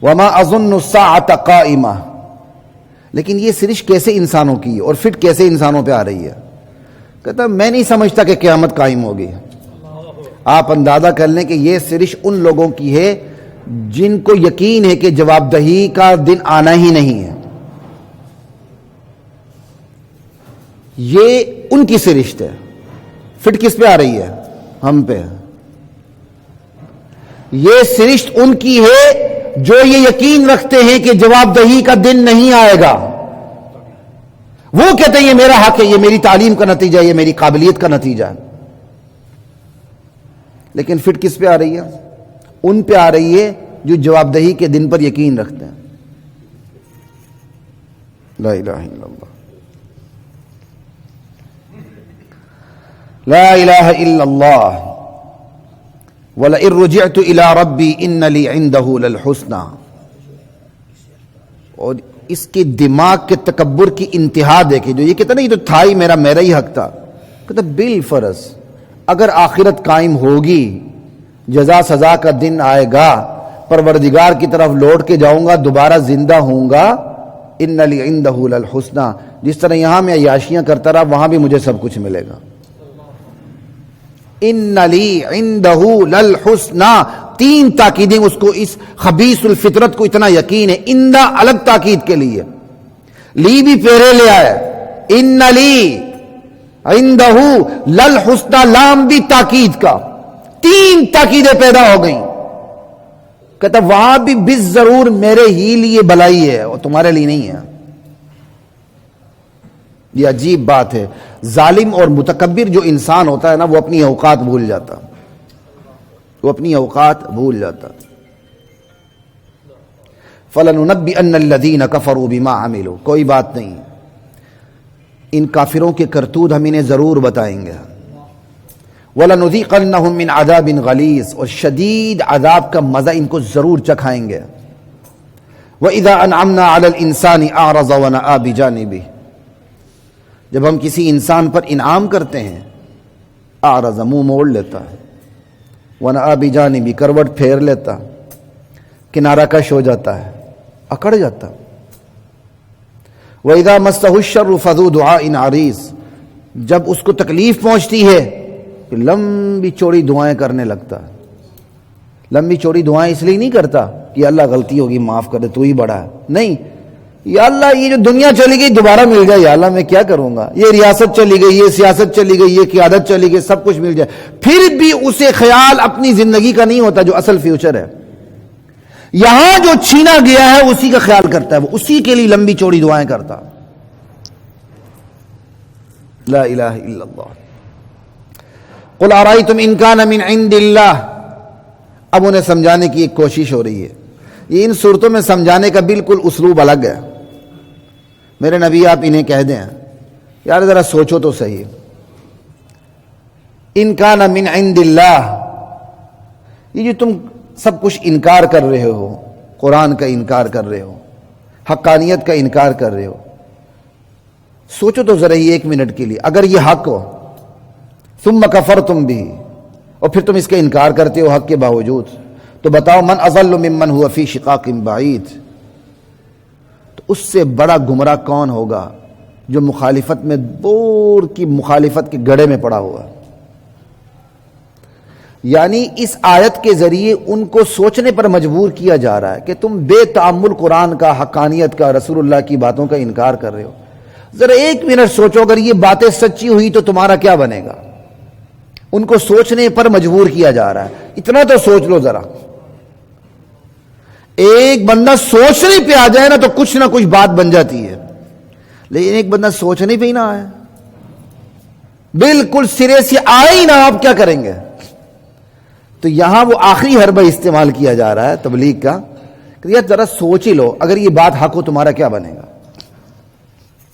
وما اظن الساعۃ قائمہ، لیکن یہ سرش کیسے انسانوں کی ہے اور فٹ کیسے انسانوں پہ آ رہی ہے؟ کہتا میں نہیں سمجھتا کہ قیامت قائم ہوگی۔ آپ اندازہ کر لیں کہ یہ سرش ان لوگوں کی ہے جن کو یقین ہے کہ جواب دہی کا دن آنا ہی نہیں ہے۔ یہ ان کی سرشت ہے۔ فٹ کس پہ آ رہی ہے؟ ہم پہ۔ یہ سرشت ان کی ہے جو یہ یقین رکھتے ہیں کہ جواب دہی کا دن نہیں آئے گا۔ وہ کہتے ہیں یہ میرا حق ہے، یہ میری تعلیم کا نتیجہ ہے، یہ میری قابلیت کا نتیجہ ہے۔ لیکن فٹ کس پہ آ رہی ہے؟ ان پہ آ رہی ہے جو جواب دہی کے دن پر یقین رکھتے ہیں۔ لا الہ الا اللہ، لا الہ الا اللہ، وَلَئِن رُجِعْتُ إِلَىٰ رَبِّي إِنَّ لِي عِندَهُ لَلْحُسْنَىٰ۔ اور اس کے دماغ کے تکبر کی انتہا دیکھیں، جو یہ کہتا نا یہ تو تھا ہی میرا ہی حق تھا، کہتا بالفرض اگر آخرت قائم ہوگی، جزا سزا کا دن آئے گا، پروردگار کی طرف لوٹ کے جاؤں گا، دوبارہ زندہ ہوں گا، إِنَّ لِي عِندَهُ لَلْحُسْنَىٰ، جس طرح یہاں میں عیاشیاں کرتا رہا وہاں بھی مجھے سب کچھ ملے گا۔ ان لی عندہ للحسنی، تین تاکیدیں اس کو، اس خبیث الفطرت کو اتنا یقین ہے۔ اندہ الگ تاکید کے لیے، لی بھی پہرے لے آیا، ان لی عندہ للحسنی، لام بھی تاکید کا، تین تاکیدیں پیدا ہو گئیں۔ کہتا وہاں بھی بالضرور میرے ہی لیے بلائی ہے اور تمہارے لیے نہیں ہے۔ یہ عجیب بات ہے، ظالم اور متکبر جو انسان ہوتا ہے نا، وہ اپنی اوقات بھول جاتا، وہ اپنی اوقات بھول جاتا۔ فَلَنُنَبِّئَنَّ الَّذِينَ كَفَرُوا بِمَا عَمِلُوا، کوئی بات نہیں، ان کافروں کے کرتوت ہم انہیں ضرور بتائیں گے۔ وَلَنُذِيقَنَّهُم مِّنْ عَذَابٍ غَلِيظٍ، اور شدید عذاب کا مزہ ان کو ضرور چکھائیں گے۔ وَإِذَا أَنْعَمْنَا عَلَى الْإِنسَانِ أَعْرَضَ وَنَأَىٰ بِجَانِبِهِ، جب ہم کسی انسان پر انعام کرتے ہیں، اعرض منہ موڑ لیتا ہے، ونأى بجانبی کروٹ پھیر لیتا، کنارہ کش ہو جاتا ہے، اکڑ جاتا۔ وَإِذَا مَسَّهُ الشَّرُّ فَذُو دُعَاءٍ عَرِيضٍ، جب اس کو تکلیف پہنچتی ہے کہ لمبی چوڑی دعائیں کرنے لگتا ہے۔ لمبی چوڑی دعائیں اس لیے نہیں کرتا کہ اللہ غلطی ہوگی معاف کر دے، تو ہی بڑا ہے، نہیں، یا اللہ یہ جو دنیا چلی گئی دوبارہ مل جائے، یا اللہ میں کیا کروں گا، یہ ریاست چلی گئی، یہ سیاست چلی گئی، یہ قیادت چلی گئی، سب کچھ مل جائے، پھر بھی اسے خیال اپنی زندگی کا نہیں ہوتا جو اصل فیوچر ہے۔ یہاں جو چھینا گیا ہے اسی کا خیال کرتا ہے، وہ اسی کے لیے لمبی چوڑی دعائیں کرتا۔ لا الہ الا اللہ۔ قل ارأیتم ان کان من عند اللہ، اب انہیں سمجھانے کی ایک کوشش ہو رہی ہے۔ یہ ان صورتوں میں سمجھانے کا بالکل اسلوب الگ ہے۔ میرے نبی آپ انہیں کہہ دیں یار ذرا سوچو تو صحیح، ان کان من عند اللہ، یہ جو تم سب کچھ انکار کر رہے ہو، قرآن کا انکار کر رہے ہو، حقانیت کا انکار کر رہے ہو، سوچو تو ذرا ہی ایک منٹ کے لیے، اگر یہ حق ہو ثم کفرتم بھی، اور پھر تم اس کا انکار کرتے ہو حق کے باوجود، تو بتاؤ من اضل ممن هو فی شقاق بعید، تو اس سے بڑا گمراہ کون ہوگا جو مخالفت میں دور کی مخالفت کے گڑھے میں پڑا ہوا۔ یعنی اس آیت کے ذریعے ان کو سوچنے پر مجبور کیا جا رہا ہے کہ تم بے تأمل قرآن کا، حقانیت کا، رسول اللہ کی باتوں کا انکار کر رہے ہو، ذرا ایک منٹ سوچو اگر یہ باتیں سچی ہوئی تو تمہارا کیا بنے گا۔ ان کو سوچنے پر مجبور کیا جا رہا ہے، اتنا تو سوچ لو ذرا۔ ایک بندہ سوچنے پہ آ جائے نا تو کچھ نہ کچھ بات بن جاتی ہے، لیکن ایک بندہ سوچنے پہ ہی نہ آئے، بالکل سرے سے آئے ہی نہ، آپ کیا کریں گے؟ تو یہاں وہ آخری حربہ استعمال کیا جا رہا ہے تبلیغ کا کہ یار ذرا سوچ ہی لو، اگر یہ بات حق ہو تمہارا کیا بنے گا۔